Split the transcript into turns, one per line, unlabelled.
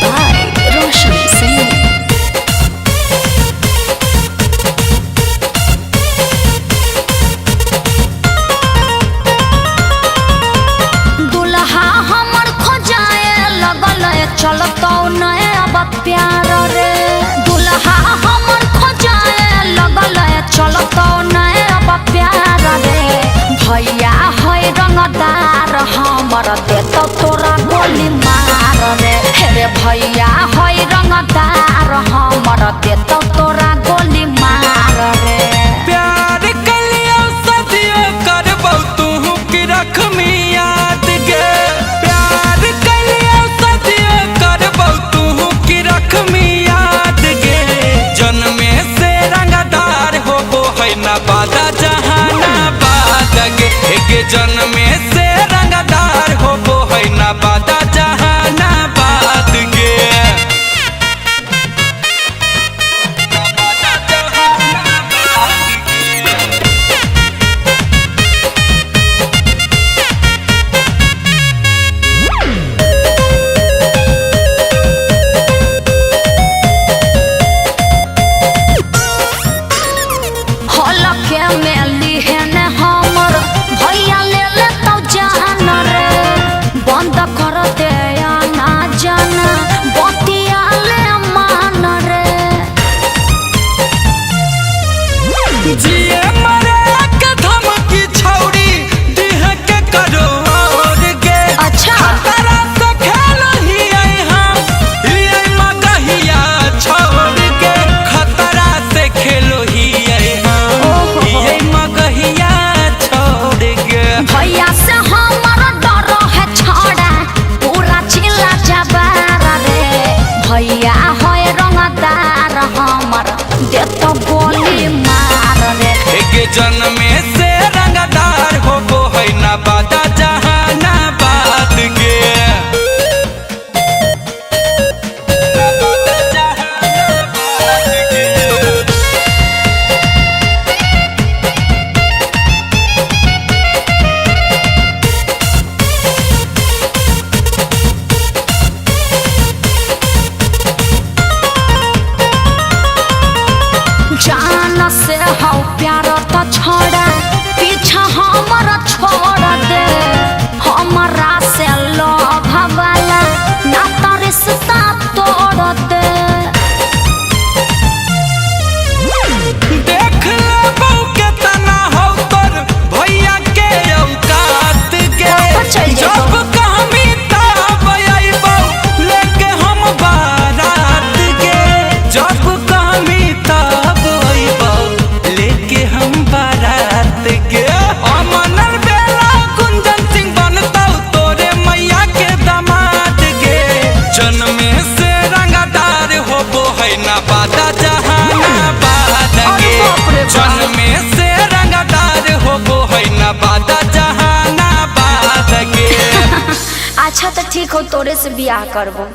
by Roshan Singh. दुल्हा हमर खोजाए लगल चलतो नए अब प्यार रे। दुल्हा हमर खोजाए लगल चलतो नए अब प्यार रे। भैया है रंगदार हमर देतो तोरा गोली मार रे। हे भैया है रंगदार हमर देतो तोरा गोली मार रे।
प्यार कलियो सदियों करबौ तू की रखमी याद गे। प्यार कलियो सदियों करबौ तू की रखमी याद गे। जन्मे से रंगदार होबो है ना बादा जहानाबाद गे। जन्मे से रंगदार होबो है ना बादा जहानाबाद गे।
हलके में लिहन हमर भैया ले लेतो जान रे। बंद कर दे आना जाना बतिया ले मान रे।
जिए मरे के धमकी छौड़ी दिह के करो और गे।
अच्छा
खतरा से खेल ही हम मगहिया छोड़ के। खतरा से खेलो ही हम मगहिया छोड़ के।
भैया से हमर डर है छोड़ा पूरा चिल्ला जबार रे। भैया है रंगदार हमर देतो गोली मार रे।
के जन्मे से रंगदार होबो है ना बादा जहानाबाद गे। ना बादा जहानाबाद गे।
जान से हौ प्यार तो छोड़ा पीछा हमर छोड़ दे। हमरा से लोभ वाला ना तो रिश्ता तोड़ दे।
देख लेबौ केतना हौ तोर भैया के औकात गे।
चल
जब
जेबौ।
कहमी तब अइबौ लेके हम बारात गे। जब कहमी तब अइबौ लेके हम बारात गे। अमनर बेला कुंदन सिंह बनतौ तोरे मैया के दामाद गे। जन्मे से रंगदार होबो है ना बादा जहानाबाद गे। जन्मे से रंगदार होबो है ना बादा जहानाबाद गे।
अच्छा तो ठीक हो तोरे से बियाह करबो।